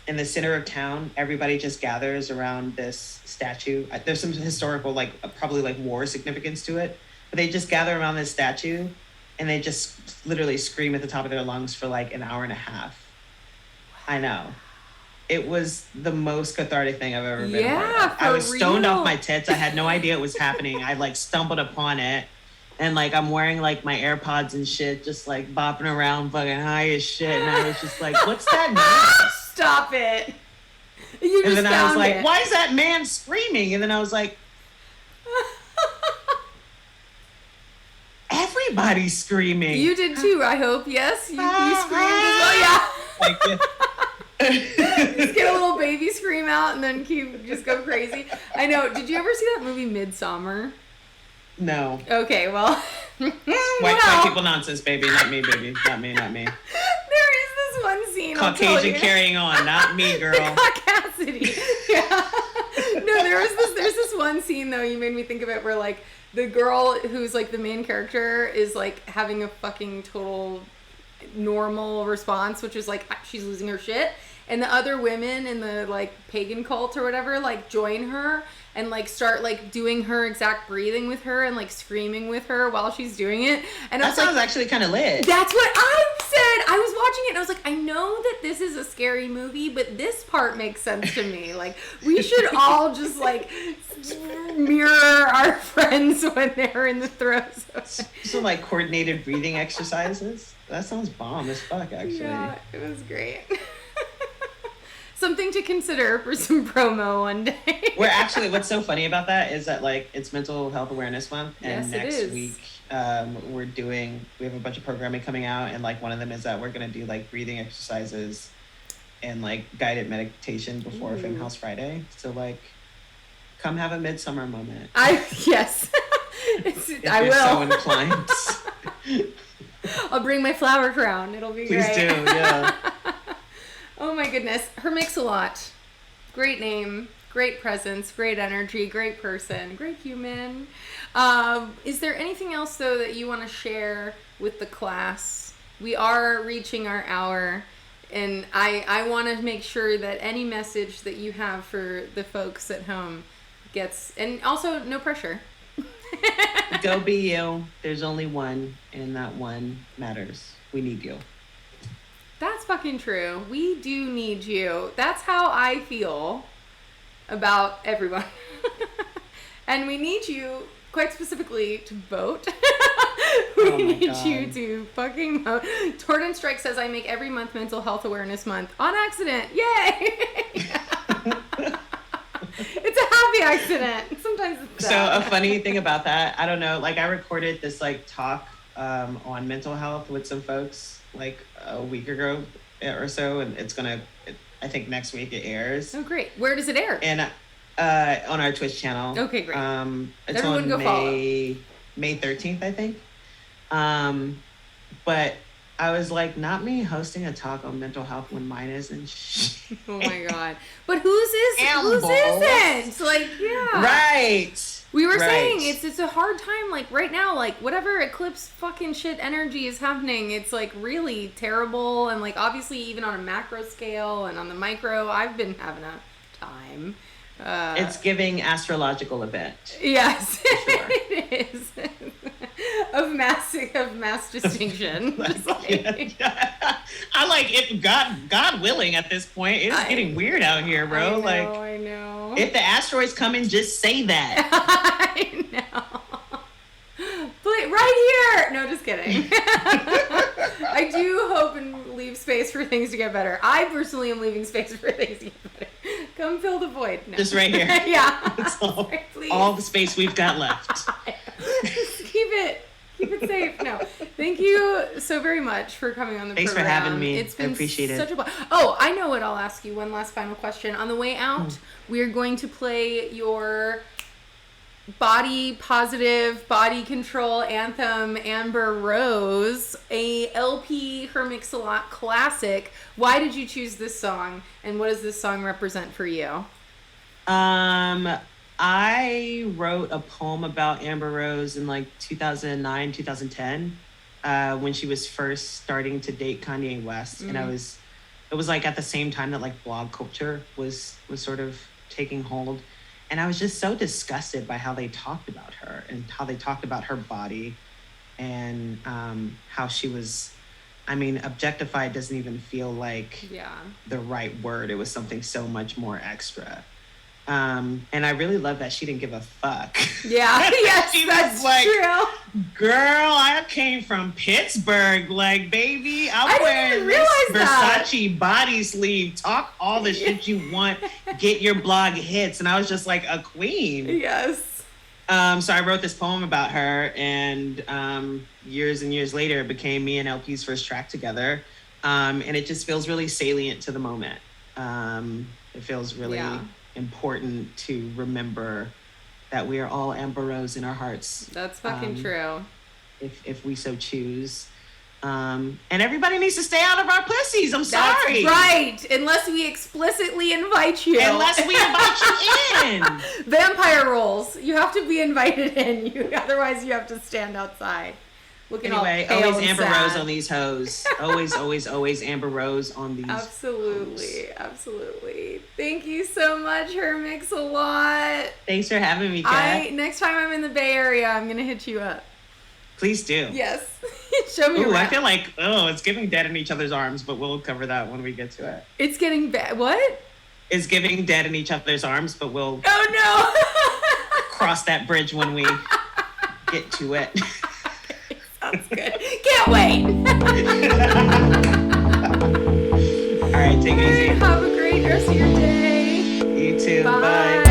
in the center of town, everybody just gathers around this statue. There's some historical, like probably like war significance to it, but they just gather around this statue and they just literally scream at the top of their lungs for like an hour and a half. I know. It was the most cathartic thing I've ever been a part of. I was stoned off my tits. I had no idea it was happening. I like stumbled upon it. And like I'm wearing like my AirPods and shit, just like bopping around fucking high as shit. And I was just like, what's that noise? Stop it. And then I was like, why is that man screaming? And then I was like, everybody's screaming. You did too, I hope. Yes? You screamed as well? Yeah. Thank you. Just get a little baby scream out and then just go crazy. I know. Did you ever see that movie Midsummer? No. Okay, well. White people nonsense, baby. Not me, baby. Not me. There is this one scene. Caucasian carrying on. Not me, girl. Caucasity. Yeah. No, there's this one scene though. You made me think of it where like the girl who's like the main character is like having a fucking total normal response, which is like she's losing her shit. and the other women in the like pagan cult or whatever like join her and like start like doing her exact breathing with her and like screaming with her while she's doing it. And that sounds actually kind of lit. That's what I said. I was watching it and I was like, I know that this is a scary movie, but this part makes sense to me. Like, we should all just like mirror our friends when they're in the throes of it. So like coordinated breathing exercises. That sounds bomb as fuck, actually. Yeah, it was great. Something to consider for some promo one day. We're actually, what's so funny about that is that like it's Mental Health Awareness Month, and Yes, next week we have a bunch of programming coming out, and like one of them is that we're gonna do like breathing exercises and like guided meditation before Femme House Friday. So like, come have a midsummer moment. Yes, if I you're will. so inclined. I'll bring my flower crown. It'll be Please great. do, yeah. Oh my goodness. Hermixalot. Great name, great presence, great energy, great person, great human. Is there anything else though that you want to share with the class? We are reaching our hour, and I want to make sure that any message that you have for the folks at home gets, and also no pressure. Go be you. There's only one, and that one matters. We need you. That's fucking true. We do need you. That's how I feel about everyone. And we need you, quite specifically, to vote. We need you to fucking vote. Torden Strike says, I make every month Mental Health Awareness Month. On accident. Yay! It's a happy accident. Sometimes it's So sad. a funny thing about that, I don't know, like I recorded this like talk on mental health with some folks like a week ago or so, and it's gonna, I think next week it airs. Oh, great. Where does it air? And on our Twitch channel. Okay, great. It's Everyone on go May 13th, I think. But I was like, not me hosting a talk on mental health when mine isn't shit. Oh my god. But whose Ambles. isn't? Like, yeah. Right. We were Right. saying it's a hard time, like right now, like whatever eclipse fucking shit energy is happening, it's like really terrible, and like obviously even on a macro scale and on the micro, I've been having a time. It's giving astrological event. Yes, Sure. it is. of mass distinction. Just like- I like it. God willing, at this point, it's getting weird out here, bro. I know. If the asteroids come in, just say that. I know. But right here. No, just kidding. I do hope and leave space for things to get better. I personally am leaving space for things to get better. Come fill the void. No. Just right here. Yeah. That's all, Sorry, please. all the space we've got left. Just keep it safe. No, thank you so very much for coming on the Thanks for program. having me. It's been I appreciate it. such a blast. Oh, I know what I'll ask you. One last final question. On the way out, we are going to play your body positive, body control anthem, Amber Rose, a LP Hermixalot classic. Why did you choose this song, and what does this song represent for you? I wrote a poem about Amber Rose in like 2009, 2010, when she was first starting to date Kanye West. And it was like at the same time that like blog culture was sort of taking hold. And I was just so disgusted by how they talked about her and how they talked about her body, and how she was, I mean, objectified doesn't even feel like the right word. It was something so much more extra. And I really love that she didn't give a fuck. Yeah, yes, She was that's like, true. Girl, I came from Pittsburgh. Like, baby, I'm didn't wearing even this realize that. Versace body sleeve. Talk all the shit you want. Get your blog hits. And I was just like a queen. Yes. So I wrote this poem about her, and years and years later, it became me and LP's first track together. And it just feels really salient to the moment. It feels really important to remember that we are all Amber Rose in our hearts. That's fucking true. If we so choose. And everybody needs to stay out of our pussies. I'm sorry. That's right. Unless we explicitly invite you. Unless we invite you in. Vampire rules. You have to be invited in. Otherwise, you have to stand outside. Looking Anyway, all pale always and Amber sad. Rose on these hoes. Always Amber Rose on these Absolutely, hoes. absolutely. Thank you so much, Hermixalot. Thanks for having me, Kat. Next time I'm in the Bay Area, I'm gonna hit you up. Please do. Yes. Show me Ooh, around. I feel like, it's giving dead in each other's arms, but we'll cover that when we get to it. It's getting bad. What? It's giving dead in each other's arms, but we'll Oh no. cross that bridge when we get to it. Sounds good. Can't wait. All right, take it easy. Have a great rest of your day. You too. Bye. Bye.